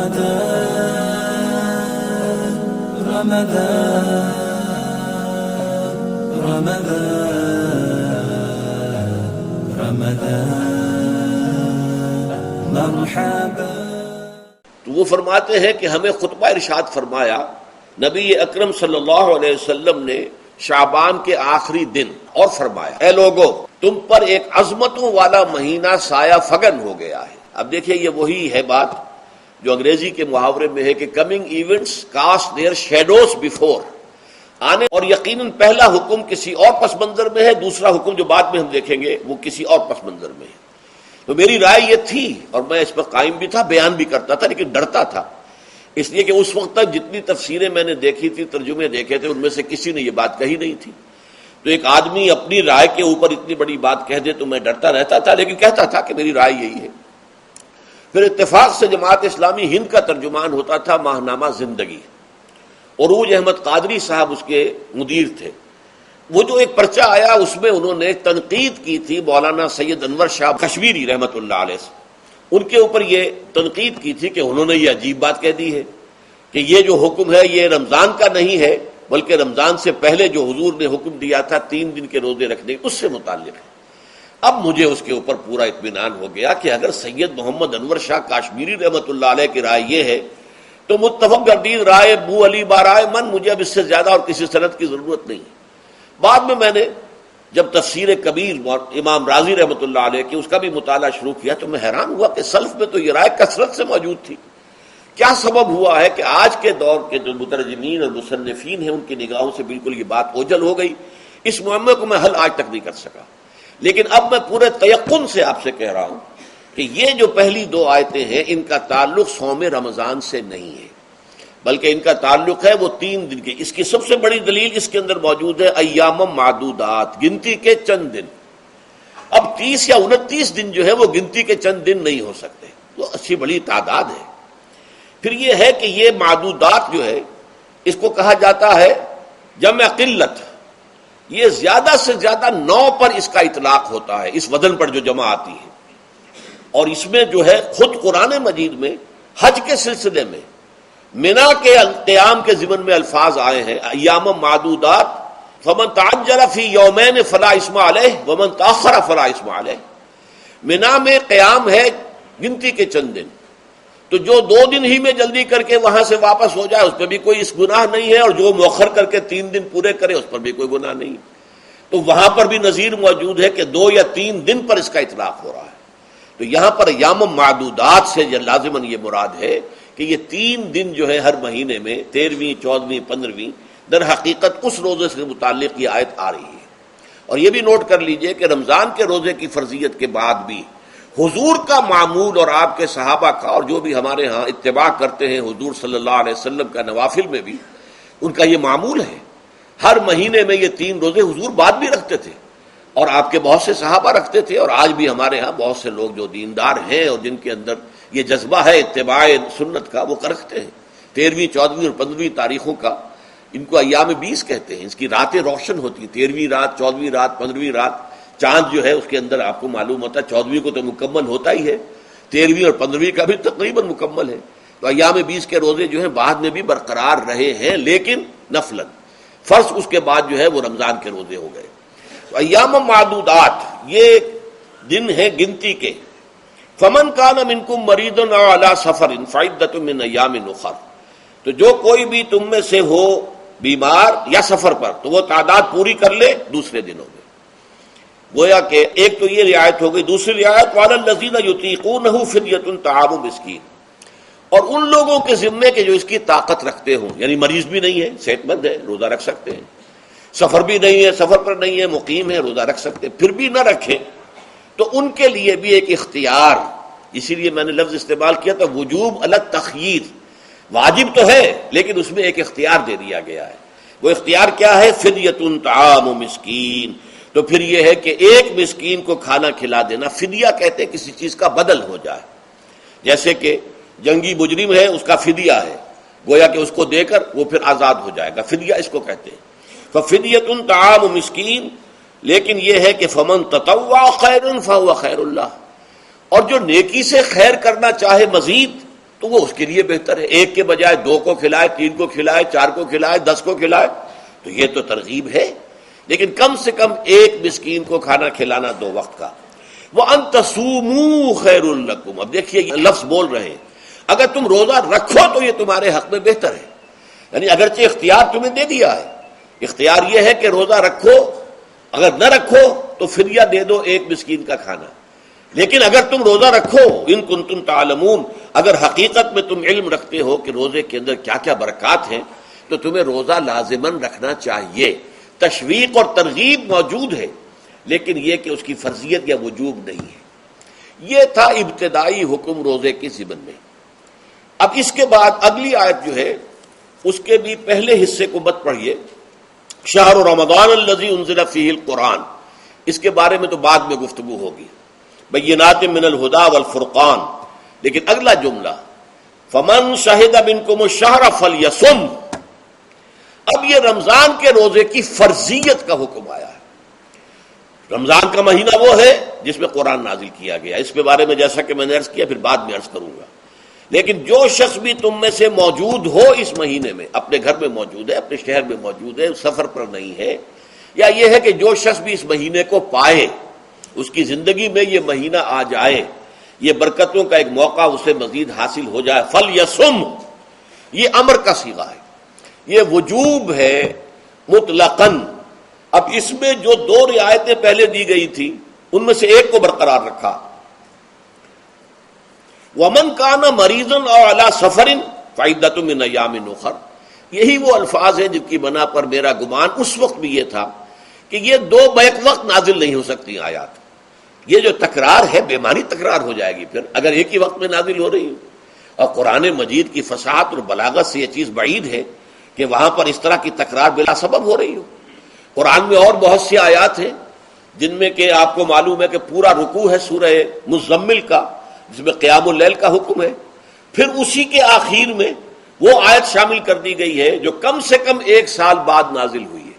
رمضان رمضان رمضان رمضان مرحبا۔ تو وہ فرماتے ہیں کہ ہمیں خطبہ ارشاد فرمایا نبی اکرم صلی اللہ علیہ وسلم نے شعبان کے آخری دن، اور فرمایا اے لوگو تم پر ایک عظمتوں والا مہینہ سایہ فگن ہو گیا ہے۔ اب دیکھیں یہ وہی ہے بات جو انگریزی کے محاورے میں ہے کہ coming events cast their shadows before, آنے اور یقیناً پہلا حکم کسی اور پس منظر میں ہے، دوسرا حکم جو بعد میں ہم دیکھیں گے وہ کسی اور پس منظر میں ہے۔ تو میری رائے یہ تھی اور میں اس پر قائم بھی تھا، بیان بھی کرتا تھا، لیکن ڈرتا تھا اس لیے کہ اس وقت تک جتنی تفسیریں میں نے دیکھی تھی، ترجمے دیکھے تھے، ان میں سے کسی نے یہ بات کہی نہیں تھی۔ تو ایک آدمی اپنی رائے کے اوپر اتنی بڑی بات کہہ دے تو میں ڈرتا رہتا تھا، لیکن کہتا تھا کہ میری رائے یہی ہے۔ پھر اتفاق سے جماعت اسلامی ہند کا ترجمان ہوتا تھا ماہنامہ زندگی، عروج احمد قادری صاحب اس کے مدیر تھے۔ وہ جو ایک پرچہ آیا اس میں انہوں نے تنقید کی تھی مولانا سید انور شاہ کشمیری رحمۃ اللہ علیہ سے، ان کے اوپر یہ تنقید کی تھی کہ انہوں نے یہ عجیب بات کہہ دی ہے کہ یہ جو حکم ہے یہ رمضان کا نہیں ہے، بلکہ رمضان سے پہلے جو حضور نے حکم دیا تھا 3 دن کے روزے رکھنے اس سے متعلق ہے۔ اب مجھے اس کے اوپر پورا اطمینان ہو گیا کہ اگر سید محمد انور شاہ کاشمیری رحمۃ اللہ علیہ کی رائے یہ ہے تو متفق گردید رائے بو علی بارائے من، مجھے اب اس سے زیادہ اور کسی سند کی ضرورت نہیں ہے۔ بعد میں نے جب تفسیر کبیر امام رازی رحمۃ اللہ علیہ کی اس کا بھی مطالعہ شروع کیا تو میں حیران ہوا کہ سلف میں تو یہ رائے کثرت سے موجود تھی۔ کیا سبب ہوا ہے کہ آج کے دور کے جو مترجمین اور مصنفین ہیں ان کی نگاہوں سے بالکل یہ بات اوجھل ہو گئی؟ اس معاملے کو میں حل آج تک نہیں کر سکا، لیکن اب میں پورے تیقن سے آپ سے کہہ رہا ہوں کہ یہ جو پہلی 2 آیتیں ہیں ان کا تعلق صوم رمضان سے نہیں ہے، بلکہ ان کا تعلق ہے وہ 3 دن کی۔ اس کی سب سے بڑی دلیل اس کے اندر موجود ہے ایام معدودات، گنتی کے چند دن۔ اب 30 یا 29 دن جو ہے وہ گنتی کے چند دن نہیں ہو سکتے، وہ اچھی بڑی تعداد ہے۔ پھر یہ ہے کہ یہ معدودات جو ہے اس کو کہا جاتا ہے جمع قلت، یہ زیادہ سے زیادہ 9 پر اس کا اطلاق ہوتا ہے، اس وزن پر جو جمع آتی ہے۔ اور اس میں جو ہے خود قرآن مجید میں حج کے سلسلے میں منا کے قیام کے ضمن میں الفاظ آئے ہیں ایام معدودات، فمن تعجل فی یومین فلا اسم علیہ ومن تاخر فلا اسم علیہ۔ منا میں قیام ہے گنتی کے چند دن، تو جو 2 دن ہی میں جلدی کر کے وہاں سے واپس ہو جائے اس پہ بھی کوئی اس گناہ نہیں ہے، اور جو مؤخر کر کے 3 دن پورے کرے اس پر بھی کوئی گناہ نہیں۔ تو وہاں پر بھی نظیر موجود ہے کہ 2 یا 3 دن پر اس کا اطلاق ہو رہا ہے۔ تو یہاں پر ایام معدودات سے لازماً یہ مراد ہے کہ یہ 3 دن جو ہے ہر مہینے میں 13ویں 14ویں 15ویں در حقیقت اس روزے سے متعلق یہ آیت آ رہی ہے۔ اور یہ بھی نوٹ کر لیجئے کہ رمضان کے روزے کی فرضیت کے بعد بھی حضور کا معمول اور آپ کے صحابہ کا اور جو بھی ہمارے ہاں اتباع کرتے ہیں حضور صلی اللہ علیہ وسلم کا نوافل میں بھی ان کا یہ معمول ہے، ہر مہینے میں یہ 3 روزے حضور بعد بھی رکھتے تھے اور آپ کے بہت سے صحابہ رکھتے تھے، اور آج بھی ہمارے ہاں بہت سے لوگ جو دیندار ہیں اور جن کے اندر یہ جذبہ ہے اتباع سنت کا وہ رکھتے ہیں۔ 13ویں 14ویں اور 15ویں تاریخوں کا ان کو ایام 20 کہتے ہیں، اس کی راتیں روشن ہوتی ہیں، 13ویں رات 14ویں رات 15ویں رات، چاند جو ہے اس کے اندر آپ کو معلوم ہوتا ہے 14ویں کو تو مکمل ہوتا ہی ہے، 13ویں اور 15ویں کا بھی تقریباً مکمل ہے۔ تو ایام 20 کے روزے جو ہیں بعد میں بھی برقرار رہے ہیں، لیکن نفلاً، فرض اس کے بعد جو ہے وہ رمضان کے روزے ہو گئے۔ تو ایام معدودات یہ دن ہیں گنتی کے۔ فمن کان منکم مریض او علی سفر فعدۃ من ایام اخر، تو جو کوئی بھی تم میں سے ہو بیمار یا سفر پر تو وہ تعداد پوری کر لے دوسرے دنوں میں۔ گویا کہ ایک تو یہ رعایت ہو گئی، دوسری رعایت وعلی الذین یطیقونہ فدیۃ طعام مسکین، اور ان لوگوں کے ذمے کے جو اس کی طاقت رکھتے ہوں، یعنی مریض بھی نہیں ہے، صحت مند ہے، روزہ رکھ سکتے ہیں، سفر بھی نہیں ہے، سفر پر نہیں ہے، مقیم ہے، روزہ رکھ سکتے ہیں، پھر بھی نہ رکھیں تو ان کے لیے بھی ایک اختیار، اسی لیے میں نے لفظ استعمال کیا تھا وجوب علی التخییر، واجب تو ہے لیکن اس میں ایک اختیار دے دیا گیا ہے۔ وہ اختیار کیا ہے؟ فدیۃ طعام مسکین، تو پھر یہ ہے کہ ایک مسکین کو کھانا کھلا دینا، فدیہ کہتے ہیں کسی چیز کا بدل ہو جائے، جیسے کہ جنگی مجرم ہے اس کا فدیہ ہے، گویا کہ اس کو دے کر وہ پھر آزاد ہو جائے گا، فدیہ اس کو کہتے ہیں۔ ففدیۃ طعام مسکین، لیکن یہ ہے کہ فمن تطوع خیرا فهو خیر اللہ، اور جو نیکی سے خیر کرنا چاہے مزید تو وہ اس کے لیے بہتر ہے، ایک کے بجائے 2 کو کھلائے، 3 کو کھلائے، 4 کو کھلائے، 10 کو کھلائے، تو یہ تو ترغیب ہے، لیکن کم سے کم ایک مسکین کو کھانا کھلانا 2 وقت کا۔ وَأَن تَصُومُوا خَيْرٌ لَكُمْ، اب دیکھیے یہ لفظ بول رہے ہیں، اگر تم روزہ رکھو تو یہ تمہارے حق میں بہتر ہے، یعنی اگرچہ اختیار تمہیں دے دیا ہے، اختیار یہ ہے کہ روزہ رکھو، اگر نہ رکھو تو فدیہ دے دو ایک مسکین کا کھانا، لیکن اگر تم روزہ رکھو، ان کنتم تعلمون، اگر حقیقت میں تم علم رکھتے ہو کہ روزے کے اندر کیا کیا برکات ہیں، تو تمہیں روزہ لازماً رکھنا چاہیے۔ تشویق اور ترغیب موجود ہے، لیکن یہ کہ اس کی فرضیت یا وجوب نہیں ہے۔ یہ تھا ابتدائی حکم روزے کے ضمن میں۔ اب اس کے بعد اگلی آیت جو ہے اس کے بھی پہلے حصے کو مت پڑھیے، شہر رمضان الذی انزل فیہ القرآن، اس کے بارے میں تو بعد میں گفتگو ہوگی، بینات من الہدی والفرقان، لیکن اگلا جملہ فمن شہد منکم الشہر فلیصم، اب یہ رمضان کے روزے کی فرضیت کا حکم آیا ہے۔ رمضان کا مہینہ وہ ہے جس میں قرآن نازل کیا گیا، اس کے بارے میں جیسا کہ میں نے عرض کیا پھر بعد میں عرض کروں گا، لیکن جو شخص بھی تم میں سے موجود ہو اس مہینے میں، اپنے گھر میں موجود ہے، اپنے شہر میں موجود ہے، سفر پر نہیں ہے، یا یہ ہے کہ جو شخص بھی اس مہینے کو پائے، اس کی زندگی میں یہ مہینہ آ جائے، یہ برکتوں کا ایک موقع اسے مزید حاصل ہو جائے، فلیصم، یہ امر کا صیغہ ہے، یہ وجوب ہے مطلقاً۔ اب اس میں جو 2 رعایتیں پہلے دی گئی تھی ان میں سے ایک کو برقرار رکھا، وَمَنْ كَانَ مَرِيضًا أَوْ عَلَى سَفَرٍ فَعِدَّةٌ مِّنْ أَيَّامٍ أُخَرَ، یہی وہ الفاظ ہیں جن کی بنا پر میرا گمان اس وقت بھی یہ تھا کہ یہ 2 بیک وقت نازل نہیں ہو سکتی آیات، یہ جو تکرار ہے بے معنی تکرار ہو جائے گی پھر اگر ایک ہی وقت میں نازل ہو رہی ہو، اور قرآن مجید کی فصاحت اور بلاغت سے یہ چیز بعید ہے کہ وہاں پر اس طرح کی تکرار بلا سبب ہو رہی ہو۔ قرآن میں اور بہت سی آیات ہیں جن میں کہ آپ کو معلوم ہے کہ پورا رکوع ہے سورہ مزمل کا، جس میں قیام اللیل کا حکم ہے، پھر اسی کے آخر میں وہ آیت شامل کر دی گئی ہے جو کم سے کم 1 سال بعد نازل ہوئی ہے،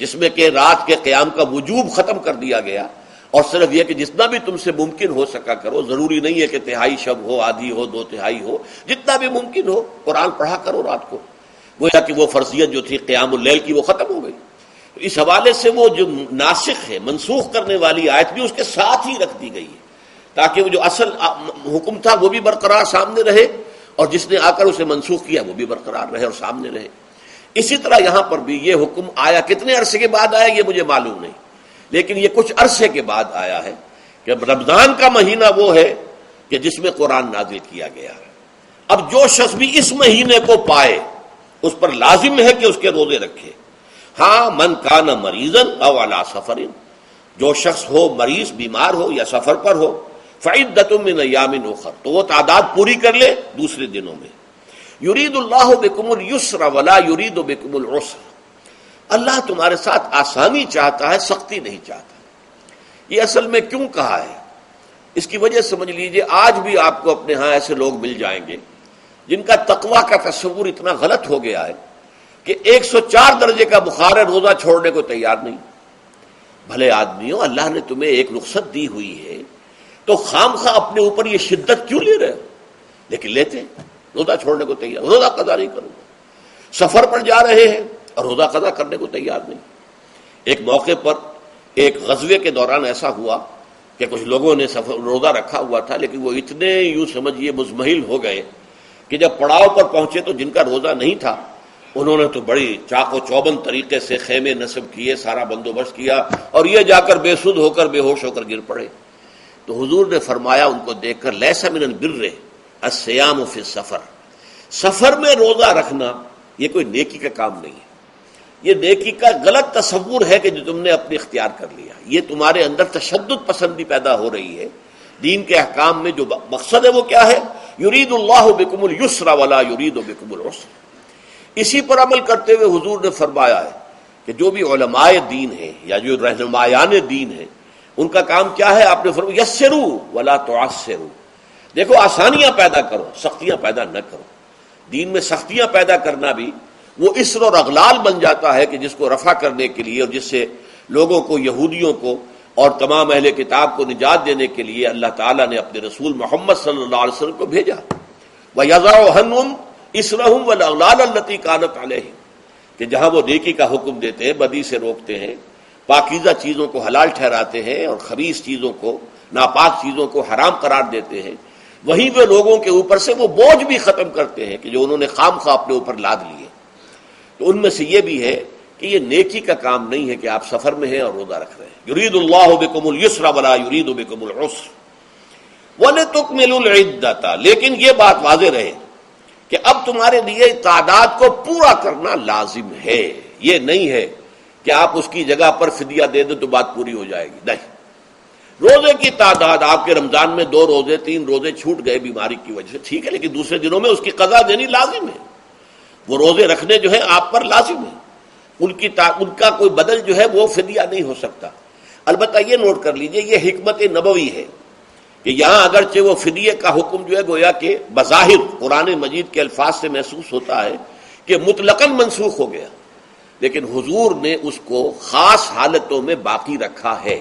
جس میں کہ رات کے قیام کا وجوب ختم کر دیا گیا، اور صرف یہ کہ جتنا بھی تم سے ممکن ہو سکا کرو، ضروری نہیں ہے کہ تہائی شب ہو، آدھی ہو، 2 تہائی ہو، جتنا بھی ممکن ہو قرآن پڑھا کرو رات کو، گویا کہ وہ فرضیت جو تھی قیام اللیل کی وہ ختم ہو گئی۔ اس حوالے سے وہ جو ناسخ ہے، منسوخ کرنے والی آیت بھی اس کے ساتھ ہی رکھ دی گئی ہے، تاکہ وہ جو اصل حکم تھا وہ بھی برقرار سامنے رہے، اور جس نے آ کر اسے منسوخ کیا وہ بھی برقرار رہے اور سامنے رہے۔ اسی طرح یہاں پر بھی یہ حکم آیا، کتنے عرصے کے بعد آیا یہ مجھے معلوم نہیں، لیکن یہ کچھ عرصے کے بعد آیا ہے کہ رمضان کا مہینہ وہ ہے کہ جس میں قرآن نازل کیا گیا ہے۔ اب جو شخص بھی اس مہینے کو پائے اس پر لازم ہے کہ اس کے روزے رکھے۔ ہاں، من کان مریضاً او علی سفر، جو شخص ہو مریض، بیمار ہو یا سفر پر ہو، فعدۃ من ایام اخر، تو وہ تعداد پوری کر لے دوسرے دنوں میں۔ یرید اللہ بکم الیسر ولا یرید بکم العسر، اللہ تمہارے ساتھ آسانی چاہتا ہے، سختی نہیں چاہتا۔ یہ اصل میں کیوں کہا ہے اس کی وجہ سمجھ لیجئے، آج بھی آپ کو اپنے ہاں ایسے لوگ مل جائیں گے جن کا تقویٰ کا تصور اتنا غلط ہو گیا ہے کہ 104 درجے کا بخار ہے، روزہ چھوڑنے کو تیار نہیں۔ بھلے آدمیوں، اللہ نے تمہیں ایک رخصت دی ہوئی ہے تو خام خواہ اپنے اوپر یہ شدت کیوں لے رہے ہو؟ لیکن لیتے، روزہ چھوڑنے کو تیار، روزہ قضا نہیں کروں گا، سفر پر جا رہے ہیں اور روزہ قضا کرنے کو تیار نہیں۔ ایک موقع پر ایک غزوے کے دوران ایسا ہوا کہ کچھ لوگوں نے روزہ رکھا ہوا تھا، لیکن وہ اتنے یوں سمجھیے مزمحل ہو گئے کہ جب پڑاؤ پر پہنچے تو جن کا روزہ نہیں تھا انہوں نے تو بڑی چاق و چوبند طریقے سے خیمے نصب کیے، سارا بندوبست کیا، اور یہ جا کر بے سدھ ہو کر بے ہوش ہو کر گر پڑے۔ تو حضور نے فرمایا ان کو دیکھ کر، لیس من البر الصیام فی السفر، سفر میں روزہ رکھنا یہ کوئی نیکی کا کام نہیں ہے، یہ نیکی کا غلط تصور ہے کہ جو تم نے اپنے اختیار کر لیا، یہ تمہارے اندر تشدد پسندی پیدا ہو رہی ہے۔ دین کے احکام میں جو مقصد ہے وہ کیا ہے؟ یرید اللہ بکم الیسر ولا یرید بکم العسر۔ اسی پر عمل کرتے ہوئے حضور نے فرمایا ہے کہ جو بھی علماء دین ہیں یا جو رہنمایان دین ہیں ان کا کام کیا ہے؟ آپ نے فرمایا یسروا ولا تعسروا، دیکھو آسانیاں پیدا کرو، سختیاں پیدا نہ کرو۔ دین میں سختیاں پیدا کرنا بھی وہ اسر اور اغلال بن جاتا ہے کہ جس کو رفع کرنے کے لیے اور جس سے لوگوں کو، یہودیوں کو اور تمام اہل کتاب کو نجات دینے کے لیے اللہ تعالیٰ نے اپنے رسول محمد صلی اللہ علیہ وسلم کو بھیجا۔ وَيَضَعُ عَنْهُمْ إِصْرَهُمْ وَالْأَغْلَالَ الَّتِي كَانَتْ عَلَيْهِمْ، کہ جہاں وہ نیکی کا حکم دیتے ہیں، بدی سے روکتے ہیں، پاکیزہ چیزوں کو حلال ٹھہراتے ہیں اور خبیث چیزوں کو، ناپاک چیزوں کو حرام قرار دیتے ہیں، وہیں وہ لوگوں کے اوپر سے وہ بوجھ بھی ختم کرتے ہیں کہ جو انہوں نے خام خواہ اپنے اوپر لاد لیے۔ تو ان میں سے یہ بھی ہے کہ یہ نیکی کا کام نہیں ہے کہ آپ سفر میں ہیں اور روزہ رکھ رہے ہیں۔ یرید اللہ بکم اليسر ولا یرید بکم العسر وَلِتُكْمِلُوا الْعِدَّةَ، لیکن یہ بات واضح رہے کہ اب تمہارے لیے تعداد کو پورا کرنا لازم ہے، یہ نہیں ہے کہ آپ اس کی جگہ پر فدیہ دے دیں تو بات پوری ہو جائے گی، نہیں۔ روزے کی تعداد، آپ کے رمضان میں 2 روزے 3 روزے چھوٹ گئے بیماری کی وجہ سے، ٹھیک ہے، لیکن دوسرے دنوں میں اس کی قضا دینی لازم ہے۔ وہ روزے رکھنے جو ہے آپ پر لازم ہے، ان کا کوئی بدل جو ہے وہ فدیہ نہیں ہو سکتا۔ البتہ یہ نوٹ کر لیجئے، یہ حکمت نبوی ہے کہ یہاں اگرچہ وہ فدیے کا حکم جو ہے گویا کہ بظاہر قرآن مجید کے الفاظ سے محسوس ہوتا ہے کہ مطلقاً منسوخ ہو گیا، لیکن حضور نے اس کو خاص حالتوں میں باقی رکھا ہے۔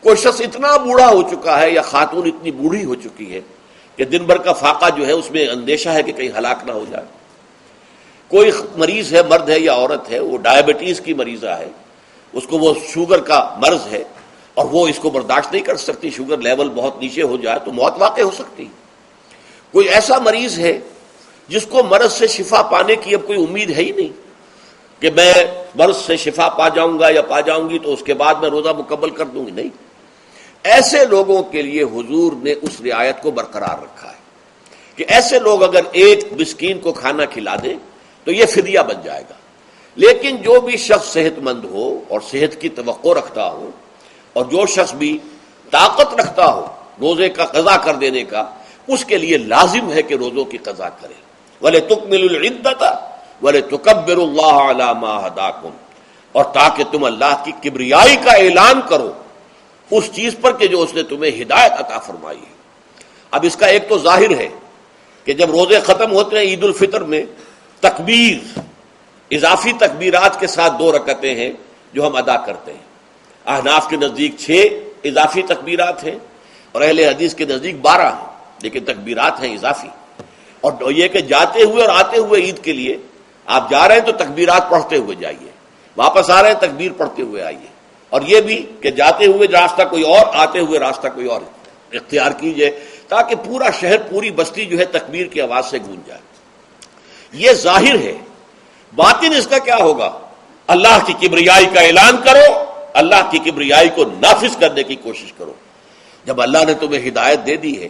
کوئی شخص اتنا بوڑھا ہو چکا ہے یا خاتون اتنی بوڑھی ہو چکی ہے کہ دن بھر کا فاقہ جو ہے اس میں اندیشہ ہے کہ کہیں ہلاک نہ ہو جائے، کوئی مریض ہے، مرد ہے یا عورت ہے، وہ ڈائبٹیز کی مریضہ ہے، اس کو وہ شوگر کا مرض ہے اور وہ اس کو برداشت نہیں کر سکتی، شوگر لیول بہت نیچے ہو جائے تو موت واقع ہو سکتی۔ کوئی ایسا مریض ہے جس کو مرض سے شفا پانے کی اب کوئی امید ہے ہی نہیں کہ میں مرض سے شفا پا جاؤں گا یا پا جاؤں گی تو اس کے بعد میں روزہ مکمل کر دوں گی، نہیں۔ ایسے لوگوں کے لیے حضور نے اس رعایت کو برقرار رکھا ہے کہ ایسے لوگ اگر ایک مسکین کو کھانا کھلا دیں تو یہ فدیہ بن جائے گا، لیکن جو بھی شخص صحت مند ہو اور صحت کی توقع رکھتا ہو اور جو شخص بھی طاقت رکھتا ہو روزے کا قضا کر دینے کا، اس کے لیے لازم ہے کہ روزوں کی قضا کرے۔ وَلِتُكْمِلُوا الْعِدَّةَ وَلِتُكَبِّرُوا اللَّهَ عَلَىٰ مَا هَدَاكُمْ، اور تاکہ تم اللہ کی کبریائی کا اعلان کرو اس چیز پر کہ جو اس نے تمہیں ہدایت عطا فرمائی ہے۔ اب اس کا ایک تو ظاہر ہے کہ جب روزے ختم ہوتے ہیں عید الفطر میں، تکبیر، اضافی تکبیرات کے ساتھ 2 رکعتیں ہیں جو ہم ادا کرتے ہیں۔ احناف کے نزدیک 6 اضافی تکبیرات ہیں اور اہل حدیث کے نزدیک 12 ہیں، لیکن تکبیرات ہیں اضافی۔ اور یہ کہ جاتے ہوئے اور آتے ہوئے عید کے لیے آپ جا رہے ہیں تو تکبیرات پڑھتے ہوئے جائیے، واپس آ رہے ہیں تکبیر پڑھتے ہوئے آئیے، اور یہ بھی کہ جاتے ہوئے راستہ کوئی اور، آتے ہوئے راستہ کوئی اور اختیار کیجئے تاکہ پورا شہر، پوری بستی جو ہے تکبیر کی آواز سے گونج جائے۔ یہ ظاہر ہے۔ باطن اس کا کیا ہوگا؟ اللہ کی کبریائی کا اعلان کرو، اللہ کی کبریائی کو نافذ کرنے کی کوشش کرو۔ جب اللہ نے تمہیں ہدایت دے دی ہے،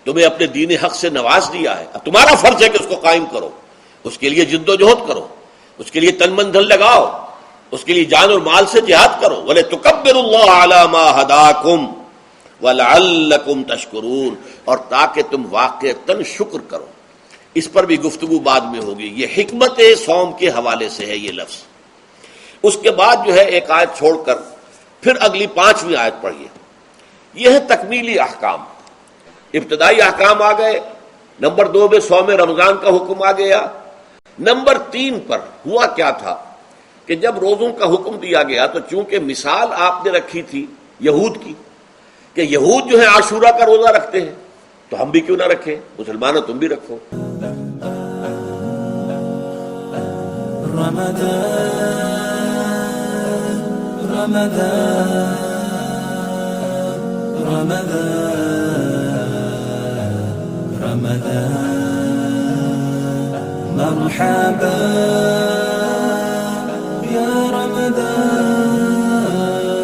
تمہیں اپنے دین حق سے نواز دیا ہے، اب تمہارا فرض ہے کہ اس کو قائم کرو، اس کے لیے جد و جہد کرو، اس کے لیے تن من دھن لگاؤ، اس کے لیے جان اور مال سے جہاد کرو۔ وَلِتُكَبِّرُوا اللَّهَ عَلَىٰ مَا هَدَاكُمْ وَلَعَلَّكُمْ تَشْكُرُونَ، اور تاکہ تم واقعتاً شکر کرو۔ اس پر بھی گفتگو بعد میں ہوگی۔ یہ حکمت صوم کے حوالے سے ہے یہ لفظ۔ اس کے بعد جو ہے ایک آیت چھوڑ کر پھر اگلی 5ویں آیت پڑھیے۔ یہ ہے تکمیلی احکام۔ ابتدائی احکام آ گئے، نمبر 2 میں صوم رمضان کا حکم آ گیا۔ نمبر 3 پر ہوا کیا تھا کہ جب روزوں کا حکم دیا گیا تو چونکہ مثال آپ نے رکھی تھی یہود کی کہ یہود جو ہے عاشورہ کا روزہ رکھتے ہیں تو ہم بھی کیوں نہ رکھیں، مسلمانوں تم بھی رکھو۔ مرحبا